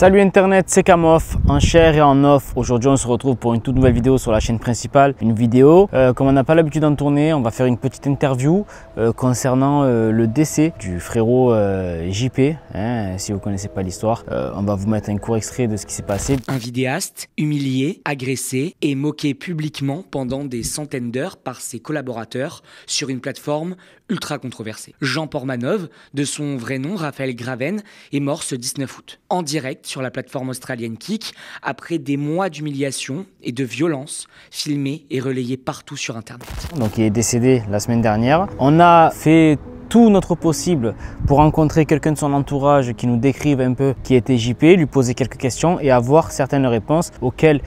Salut Internet, c'est Kamof, en chair et en off. Aujourd'hui on se retrouve pour une toute nouvelle vidéo sur la chaîne principale. Une vidéo, comme on n'a pas l'habitude d'en tourner, on va faire une petite interview concernant le décès du frérot JP. Si vous ne connaissez pas l'histoire, on va vous mettre un court extrait de ce qui s'est passé. Un vidéaste humilié, agressé et moqué publiquement pendant des centaines d'heures par ses collaborateurs sur une plateforme ultra controversée. Jean Portmanov, de son vrai nom Raphaël Graven, est mort ce 19 août, en direct sur la plateforme australienne Kik, après des mois d'humiliation et de violence filmés et relayés partout sur Internet. Donc il est décédé la semaine dernière. On a fait tout notre possible pour rencontrer quelqu'un de son entourage qui nous décrive un peu qui était JP, lui poser quelques questions et avoir certaines réponses auxquelles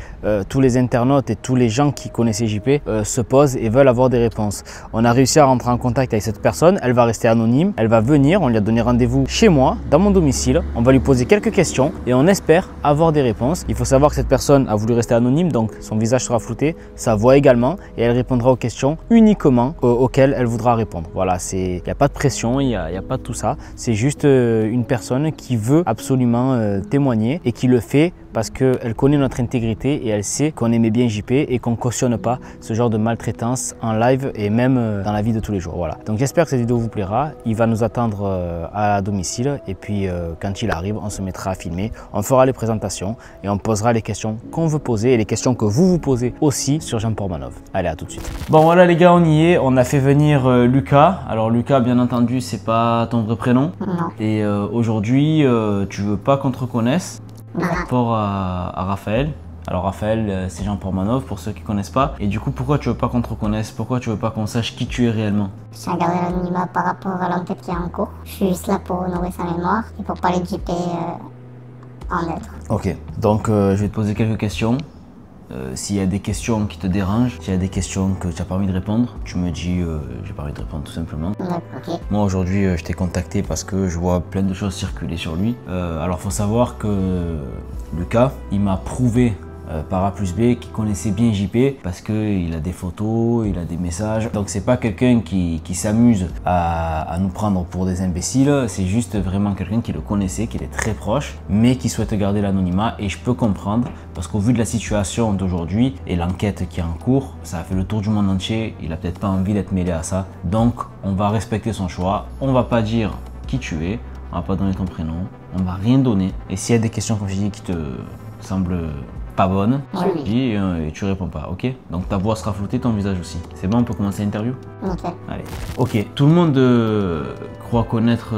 tous les internautes et tous les gens qui connaissaient JP se posent et veulent avoir des réponses. On a réussi à rentrer en contact avec cette personne, elle va rester anonyme, elle va venir, on lui a donné rendez-vous chez moi, dans mon domicile, on va lui poser quelques questions et on espère avoir des réponses. Il faut savoir que cette personne a voulu rester anonyme, donc son visage sera flouté, sa voix également, et elle répondra aux questions uniquement auxquelles elle voudra répondre. Voilà, il n'y a pas de pression, il n'y a pas de tout ça, c'est juste une personne qui veut absolument témoigner et qui le fait parce qu'elle connaît notre intégrité et elle sait qu'on aimait bien JP et qu'on ne cautionne pas ce genre de maltraitance en live et même dans la vie de tous les jours. Voilà. Donc j'espère que cette vidéo vous plaira. Il va nous attendre à domicile et puis quand il arrive, on se mettra à filmer, on fera les présentations et on posera les questions qu'on veut poser et les questions que vous vous posez aussi sur Jean Portmanov. Allez, à tout de suite. Bon voilà les gars, on y est. On a fait venir Lucas. Alors Lucas, bien entendu, c'est pas ton vrai prénom. Non. Et aujourd'hui, tu veux pas qu'on te reconnaisse par rapport à Raphaël. Alors Raphaël, c'est Jean Portmanov pour ceux qui ne connaissent pas. Et du coup, pourquoi tu veux pas qu'on te reconnaisse? Pourquoi tu veux pas qu'on sache qui tu es réellement? Je tiens à garder l'anonymat par rapport à l'enquête qui est en cours. Je suis juste là pour honorer sa mémoire et pour parler de JP en neutre. Ok, donc je vais te poser quelques questions. S'il y a des questions qui te dérangent, s'il y a des questions que tu n'as pas envie de répondre, tu me dis j'ai pas envie de répondre tout simplement. Ok. Moi aujourd'hui je t'ai contacté parce que je vois plein de choses circuler sur lui. Alors faut savoir que Lucas, il m'a prouvé par A plus B qui connaissait bien JP parce qu'il a des photos, il a des messages. Donc c'est pas quelqu'un qui s'amuse à nous prendre pour des imbéciles, c'est juste vraiment quelqu'un qui le connaissait, qui était très proche, mais qui souhaite garder l'anonymat. Et je peux comprendre parce qu'au vu de la situation d'aujourd'hui et l'enquête qui est en cours, ça a fait le tour du monde entier, il a peut-être pas envie d'être mêlé à ça. Donc on va respecter son choix, on va pas dire qui tu es, on va pas donner ton prénom, on va rien donner. Et s'il y a des questions comme je dis qui te semblent pas bonne, et tu réponds pas, ok? Donc ta voix sera floutée, ton visage aussi. C'est bon, on peut commencer l'interview? Nickel. Allez. Ok, tout le monde croit connaître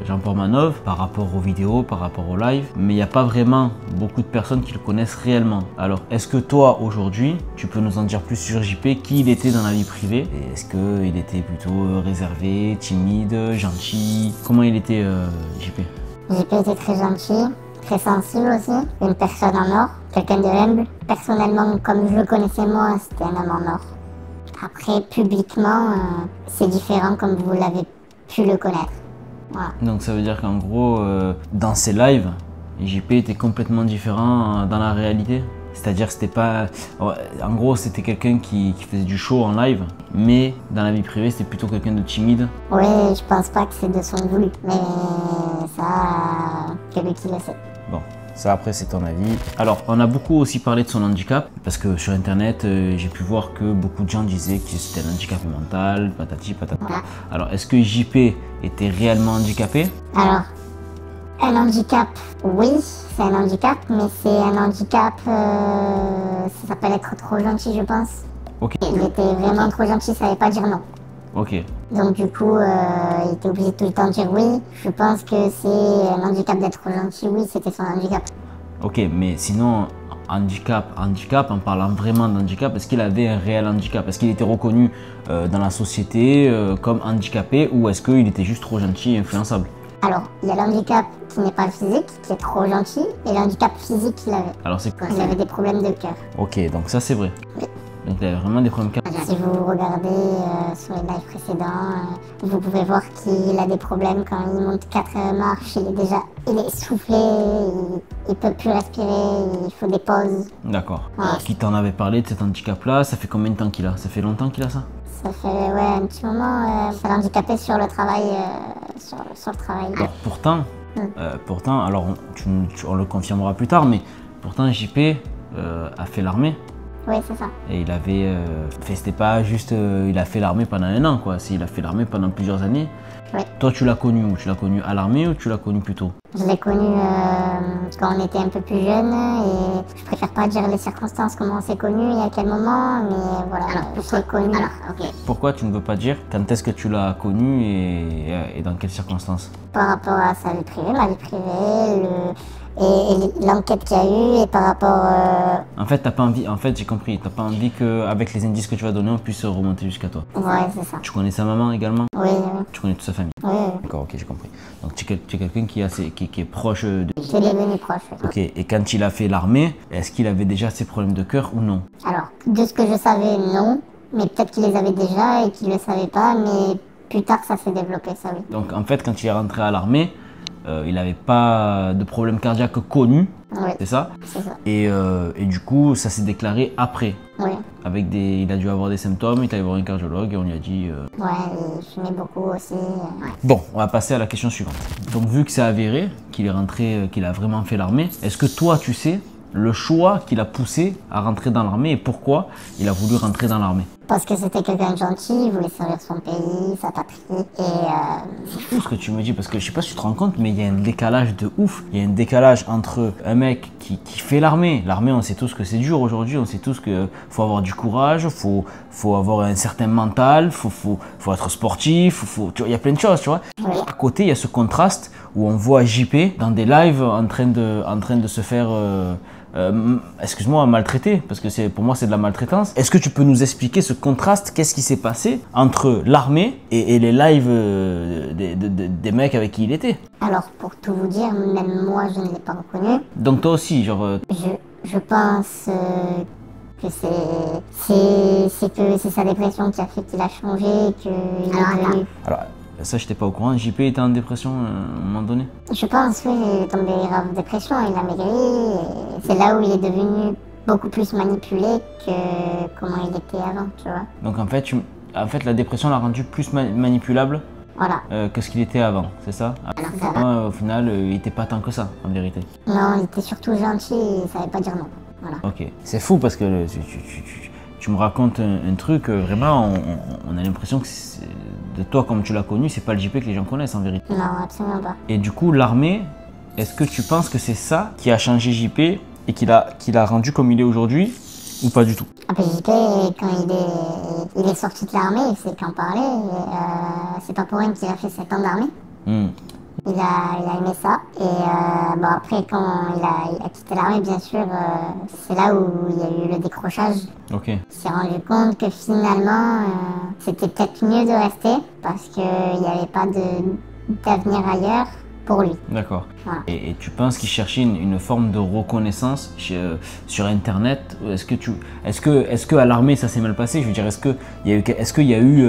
Jean Portmanov par rapport aux vidéos, par rapport au live, mais il n'y a pas vraiment beaucoup de personnes qui le connaissent réellement. Alors, est-ce que toi, aujourd'hui, tu peux nous en dire plus sur JP, qui il était dans la vie privée? Est-ce qu'il était plutôt réservé, timide, gentil? Comment il était, JP? JP était très gentil, très sensible aussi, une personne en or, quelqu'un de humble. Personnellement, comme je le connaissais moi, c'était un homme en or. Après, publiquement, c'est différent comme vous l'avez pu le connaître. Voilà. Donc ça veut dire qu'en gros, dans ses lives, JP était complètement différent dans la réalité? C'est-à-dire c'était pas... En gros, c'était quelqu'un qui faisait du show en live, mais dans la vie privée, c'était plutôt quelqu'un de timide. Oui, je pense pas que c'est de son voulu, mais ça, c'est lui qui le sait. Bon, ça après c'est ton avis. Alors, on a beaucoup aussi parlé de son handicap, parce que sur internet, j'ai pu voir que beaucoup de gens disaient que c'était un handicap mental, patati patata. Voilà. Alors, est-ce que JP était réellement handicapé? Alors, un handicap, oui, c'est un handicap, mais c'est un handicap, ça s'appelle être trop gentil, je pense. Ok. Il était vraiment trop gentil, il savait pas dire non. Ok. Donc du coup, il était obligé de tout le temps dire oui. Je pense que c'est un handicap d'être trop gentil, oui, c'était son handicap. Ok, mais sinon, handicap, en parlant vraiment d'handicap, est-ce qu'il avait un réel handicap? Est-ce qu'il était reconnu dans la société comme handicapé ou est-ce qu'il était juste trop gentil et influençable? Alors, il y a l'handicap qui n'est pas physique, qui est trop gentil, et l'handicap physique qu'il avait. Alors c'est quoi? Il avait des problèmes de cœur. Ok, donc ça c'est vrai. Oui. Donc il avait vraiment des problèmes cardiaques. Si vous regardez sur les lives précédents, vous pouvez voir qu'il a des problèmes quand il monte 4 marches, il est essoufflé, il peut plus respirer, il faut des pauses. D'accord. Ouais. Qui t'en avait parlé de cet handicap-là? Ça fait combien de temps qu'il a? Ça fait longtemps qu'il a ça? Ça fait un petit moment, ça l'a handicapé sur le travail. Sur le travail. Alors pourtant, Pourtant, alors on le confirmera plus tard, mais pourtant JP a fait l'armée. Oui, c'est ça. Et il avait c'était pas juste il a fait l'armée pendant 1 an, quoi. Il a fait l'armée pendant plusieurs années. Oui. Toi, tu l'as connu où? Tu l'as connu à l'armée ou tu l'as connu plus tôt? Je l'ai connu quand on était un peu plus jeune et je préfère pas dire les circonstances, comment on s'est connus et à quel moment, mais voilà, je l'ai connu. Alors, ok. Pourquoi tu ne veux pas dire quand est-ce que tu l'as connu et dans quelles circonstances? Par rapport à sa vie privée, ma vie privée, et l'enquête qu'il y a eu et par rapport... En fait, t'as pas envie, en fait j'ai compris, t'as pas envie qu'avec les indices que tu vas donner, on puisse remonter jusqu'à toi. Ouais, c'est ça. Tu connais sa maman également? Oui, oui. Tu connais toute sa famille? Oui, oui. D'accord, ok, j'ai compris. Donc tu es quelqu'un qui est proche de... Je l'ai venu proche. Oui. Ok, et quand il a fait l'armée, est-ce qu'il avait déjà ses problèmes de cœur ou non? Alors, de ce que je savais, non. Mais peut-être qu'il les avait déjà et qu'il ne le savait pas, mais plus tard, ça s'est développé, ça oui. Donc en fait, quand il est rentré à l'armée, il n'avait pas de problème cardiaque connu, Oui, c'est ça? c'est ça. Et du coup, ça s'est déclaré après. Oui. Il a dû avoir des symptômes, il est allé voir un cardiologue et on lui a dit... Ouais, il fumait beaucoup aussi. Ouais. Bon, on va passer à la question suivante. Donc vu que c'est avéré, qu'il est rentré, qu'il a vraiment fait l'armée, est-ce que toi tu sais le choix qui l'a poussé à rentrer dans l'armée et pourquoi il a voulu rentrer dans l'armée? Parce que c'était quelqu'un de gentil, il voulait servir son pays, sa patrie, et C'est fou ce que tu me dis, parce que je sais pas si tu te rends compte, mais il y a un décalage de ouf. Il y a un décalage entre un mec qui fait l'armée. L'armée, on sait tous que c'est dur aujourd'hui, on sait tous qu'il faut avoir du courage, faut avoir un certain mental, faut être sportif, tu vois, il y a plein de choses, tu vois. Oui. À côté, il y a ce contraste où on voit JP dans des lives en train de se faire... excuse-moi, maltraiter, parce que pour moi c'est de la maltraitance. Est-ce que tu peux nous expliquer ce contraste? Qu'est-ce qui s'est passé entre l'armée et les lives des mecs avec qui il était? Alors, pour tout vous dire, même moi, je ne l'ai pas reconnu. Donc toi aussi, genre... Je pense que c'est sa dépression qui a fait qu'il a changé, qu'il est devenu... Alors, ça, je n'étais pas au courant. JP était en dépression à un moment donné? Je pense, oui, il est tombé grave dépression, il a maigri, et c'est là où il est devenu beaucoup plus manipulé que comment il était avant, tu vois. Donc en fait, la dépression l'a rendu plus manipulable Voilà. que ce qu'il était avant, c'est ça? Au final, il n'était pas tant que ça, en vérité. Non, il était surtout gentil et il savait pas dire non. Voilà. Ok. C'est fou parce que tu me racontes un truc, vraiment, on a l'impression que de toi, comme tu l'as connu, c'est pas le JP que les gens connaissent en vérité. Non, absolument pas. Et du coup, l'armée, est-ce que tu penses que c'est ça qui a changé JP et qui l'a rendu comme il est aujourd'hui ou pas du tout? Après JP, quand il est sorti de l'armée, il sait qu'en parler, c'est pas pour rien qu'il a fait 7 ans d'armée. Il a aimé ça. Et bon, après, quand il a quitté l'armée, bien sûr, c'est là où il y a eu le décrochage. Ok. Il s'est rendu compte que finalement, c'était peut-être mieux de rester parce qu'il n'y avait pas d'avenir ailleurs pour lui. D'accord. Voilà. Et tu penses qu'il cherchait une forme de reconnaissance sur Internet? Est-ce que à l'armée ça s'est mal passé? Je veux dire, est-ce qu'il y a eu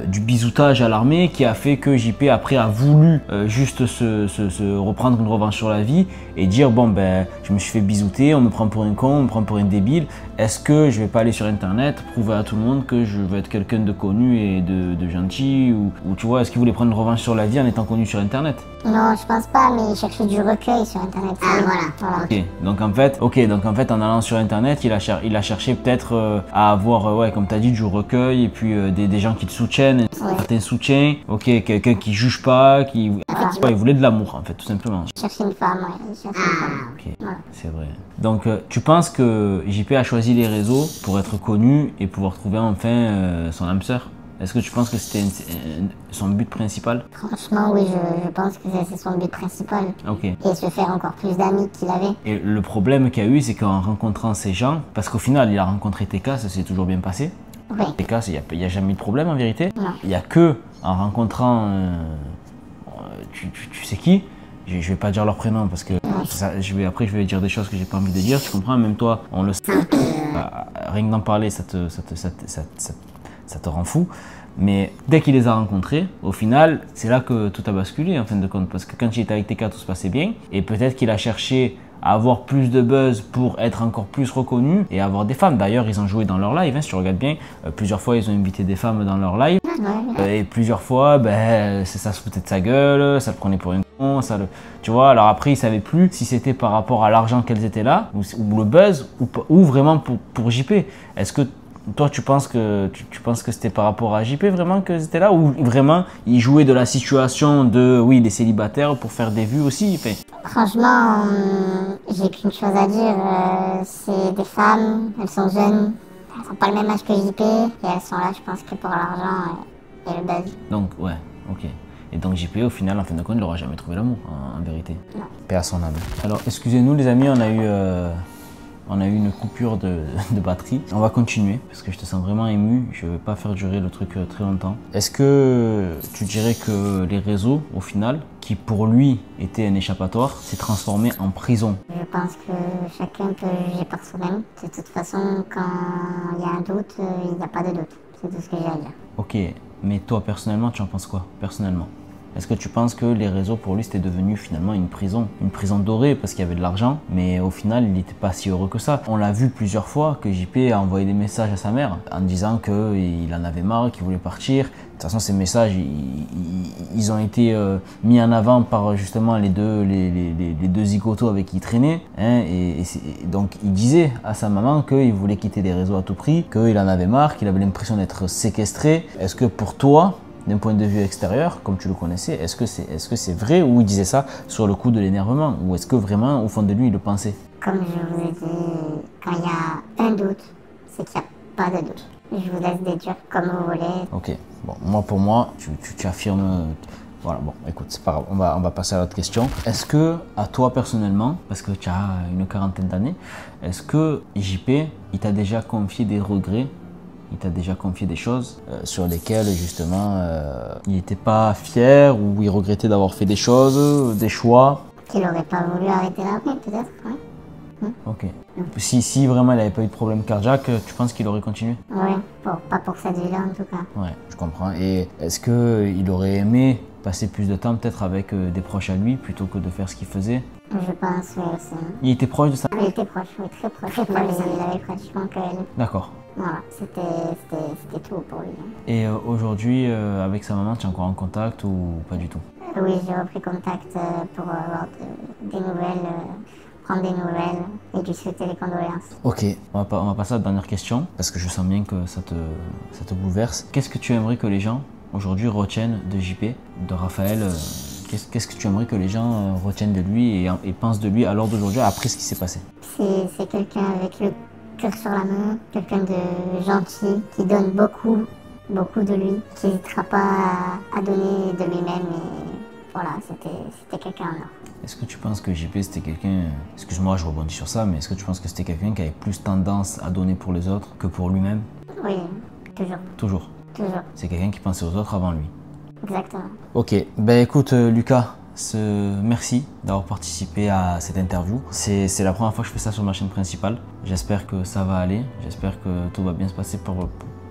du bisoutage à l'armée qui a fait que JP après a voulu juste se reprendre une revanche sur la vie et dire bon ben je me suis fait bisouter, on me prend pour un con, on me prend pour un débile, est-ce que je vais pas aller sur Internet prouver à tout le monde que je veux être quelqu'un de connu et de gentil ou tu vois, est-ce qu'il voulait prendre une revanche sur la vie en étant connu sur Internet? Non, je pense pas, mais il cherchait du recueil sur Internet. Ah, voilà. Ok, donc en fait, en allant sur Internet, il a cherché peut-être à avoir, ouais, comme tu as dit, du recueil et puis des gens qui te soutiennent, certains soutiens, ok, quelqu'un qui juge pas, il voulait de l'amour en fait, tout simplement. Il cherchait une femme, ouais. Il cherchait une femme. Ok, Voilà. c'est vrai. Donc tu penses que JP a choisi les réseaux pour être connu et pouvoir trouver enfin son âme sœur? Est-ce que tu penses que c'était son but principal? Franchement, oui, je pense que c'est son but principal. Ok. Et se faire encore plus d'amis qu'il avait. Et le problème qu'il y a eu, c'est qu'en rencontrant ces gens, parce qu'au final, il a rencontré TK, ça s'est toujours bien passé. Oui. TK, il n'y a jamais eu de problème en vérité. Non. Il n'y a que en rencontrant, tu sais qui, je vais pas dire leur prénom parce que après je vais dire des choses que j'ai pas envie de dire, tu comprends? Même toi, on le sait. Rien que d'en parler, ça te rend fou. Mais dès qu'il les a rencontrés, au final, c'est là que tout a basculé en fin de compte. Parce que quand il était avec TK, tout se passait bien. Et peut-être qu'il a cherché à avoir plus de buzz pour être encore plus reconnu et avoir des femmes. D'ailleurs, ils ont joué dans leur live, hein, si tu regardes bien. Plusieurs fois, ils ont invité des femmes dans leur live. Et plusieurs fois, ça se foutait de sa gueule, ça le prenait pour une... Tu vois, alors après, ils ne savaient plus si c'était par rapport à l'argent qu'elles étaient là, ou le buzz, ou vraiment pour JP. Est-ce que toi, tu penses que c'était par rapport à JP vraiment qu'elles étaient là, ou vraiment ils jouaient de la situation de, oui, des célibataires pour faire des vues aussi? Enfin, franchement, j'ai qu'une chose à dire, c'est des femmes, elles sont jeunes, elles n'ont pas le même âge que JP, et elles sont là, je pense, que pour l'argent et le buzz. donc, ouais, ok. Et donc JP, au final, en fin de compte, il n'aura jamais trouvé l'amour, en vérité. Non. Paix à son âme. Alors, excusez-nous les amis, on a eu une coupure de batterie. On va continuer parce que je te sens vraiment ému. Je ne vais pas faire durer le truc très longtemps. Est-ce que tu dirais que les réseaux, au final, qui pour lui était un échappatoire, s'est transformé en prison? Je pense que chacun peut juger par soi-même. De toute façon, quand il y a un doute, il n'y a pas de doute. C'est tout ce que j'ai à dire. Ok, mais toi personnellement, tu en penses quoi? Personnellement, est-ce que tu penses que les réseaux pour lui c'était devenu finalement une prison dorée parce qu'il y avait de l'argent, mais au final il n'était pas si heureux que ça? On l'a vu plusieurs fois que JP a envoyé des messages à sa mère en disant qu'il en avait marre, qu'il voulait partir. De toute façon, ces messages ils ont été mis en avant par justement les deux zigotos avec qui il traînait, hein, et donc il disait à sa maman qu'il voulait quitter les réseaux à tout prix, qu'il en avait marre, qu'il avait l'impression d'être séquestré. Est-ce que pour toi, d'un point de vue extérieur, comme tu le connaissais, est-ce que c'est vrai, ou il disait ça sur le coup de l'énervement, ou est-ce que vraiment au fond de lui il le pensait? Comme je vous ai dit, quand il y a un doute, c'est qu'il n'y a pas de doute. Je vous laisse déduire comme vous voulez. Ok, bon, pour moi, tu affirmes. Voilà, bon, écoute, c'est pas grave, on va passer à l'autre question. Est-ce que, à toi personnellement, parce que tu as une quarantaine d'années, est-ce que JP, il t'a déjà confié des regrets? Il t'a déjà confié des choses sur lesquelles justement il n'était pas fier, ou il regrettait d'avoir fait des choses, des choix? Qu'il n'aurait pas voulu arrêter l'armée, peut-être, ouais. Ok. Si vraiment il n'avait pas eu de problème cardiaque, tu penses qu'il aurait continué? Oui, pas pour cette vie-là en tout cas. Ouais, je comprends. Et est-ce qu'il aurait aimé passer plus de temps peut-être avec des proches à lui plutôt que de faire ce qu'il faisait? Je pense, oui, aussi. Il était proche de ça? Il était proche, oui, très proche. Il avait pratiquement que elle. D'accord. Voilà, c'était tout pour lui. Et aujourd'hui, avec sa maman, tu es encore en contact ou pas du tout? Oui, j'ai repris contact pour avoir des nouvelles, prendre des nouvelles et lui souhaiter les condoléances. Ok, on va passer à la dernière question, parce que je sens bien que ça te bouleverse. Qu'est-ce que tu aimerais que les gens aujourd'hui retiennent de JP, de Raphaël? Qu'est-ce que tu aimerais que les gens retiennent de lui et pensent de lui à l'heure d'aujourd'hui, après ce qui s'est passé? C'est quelqu'un avec le cœur sur la main, quelqu'un de gentil, qui donne beaucoup de lui, qui n'hésitera pas à donner de lui-même. Et voilà, c'était quelqu'un en or. Est-ce que tu penses que JP c'était quelqu'un, excuse-moi je rebondis sur ça, mais est-ce que tu penses que c'était quelqu'un qui avait plus tendance à donner pour les autres que pour lui-même? Oui, toujours. Toujours. Toujours. C'est quelqu'un qui pensait aux autres avant lui. Exactement. Ok, ben écoute Lucas, merci d'avoir participé à cette interview. C'est la première fois que je fais ça sur ma chaîne principale. J'espère que ça va aller, j'espère que tout va bien se passer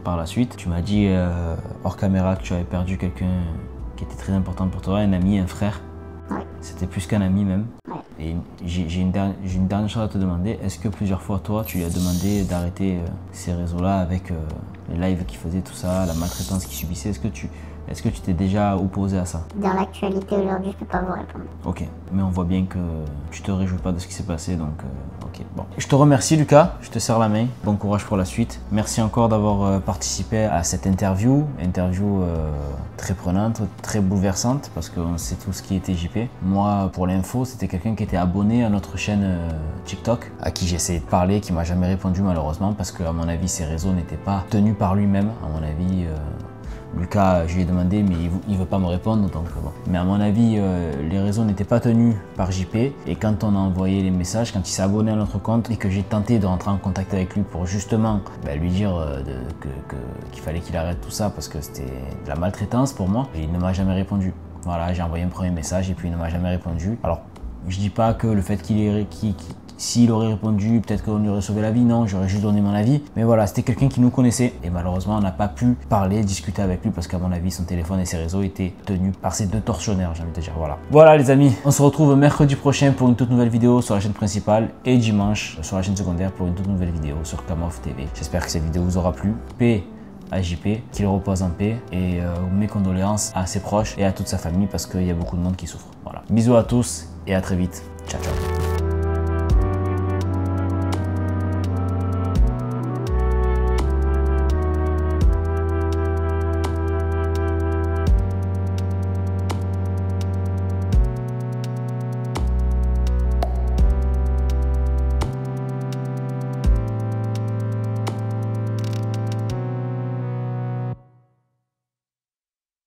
par la suite. Tu m'as dit hors caméra que tu avais perdu quelqu'un qui était très important pour toi, un ami, un frère. Oui. C'était plus qu'un ami même. Oui. Et j'ai une dernière chose à te demander. Est-ce que plusieurs fois, toi, tu lui as demandé d'arrêter ces réseaux-là avec les lives qu'il faisait, tout ça, la maltraitance qu'il subissait? Est-ce que tu t'es déjà opposé à ça? Dans l'actualité aujourd'hui, je ne peux pas vous répondre. Ok, mais on voit bien que tu te réjouis pas de ce qui s'est passé, donc ok. Bon, je te remercie Lucas, je te serre la main, bon courage pour la suite. Merci encore d'avoir participé à cette interview très prenante, très bouleversante, parce qu'on sait tout ce qui était JP. Moi, pour l'info, c'était quelqu'un qui était abonné à notre chaîne TikTok, à qui j'ai essayé de parler, qui m'a jamais répondu malheureusement, parce qu'à mon avis, ses réseaux n'étaient pas tenus par lui-même, à mon avis. Lucas, je lui ai demandé, mais il ne veut pas me répondre, donc bon. Mais à mon avis, les réseaux n'étaient pas tenus par JP. Et quand on a envoyé les messages, quand il s'est abonné à notre compte et que j'ai tenté de rentrer en contact avec lui pour justement lui dire qu'il fallait qu'il arrête tout ça parce que c'était de la maltraitance pour moi, et il ne m'a jamais répondu. Voilà, j'ai envoyé un premier message et puis il ne m'a jamais répondu. Alors, je dis pas que le fait s'il aurait répondu, peut-être qu'on lui aurait sauvé la vie, non, j'aurais juste donné mon avis. Mais voilà, c'était quelqu'un qui nous connaissait. Et malheureusement, on n'a pas pu parler, discuter avec lui parce qu'à mon avis, son téléphone et ses réseaux étaient tenus par ces deux tortionnaires, j'ai envie de dire. Voilà. Voilà les amis, on se retrouve mercredi prochain pour une toute nouvelle vidéo sur la chaîne principale et dimanche sur la chaîne secondaire pour une toute nouvelle vidéo sur Kamof TV. J'espère que cette vidéo vous aura plu. Paix à JP, qu'il repose en paix et mes condoléances à ses proches et à toute sa famille parce qu'il y a beaucoup de monde qui souffre. Voilà. Bisous à tous et à très vite. Ciao, ciao.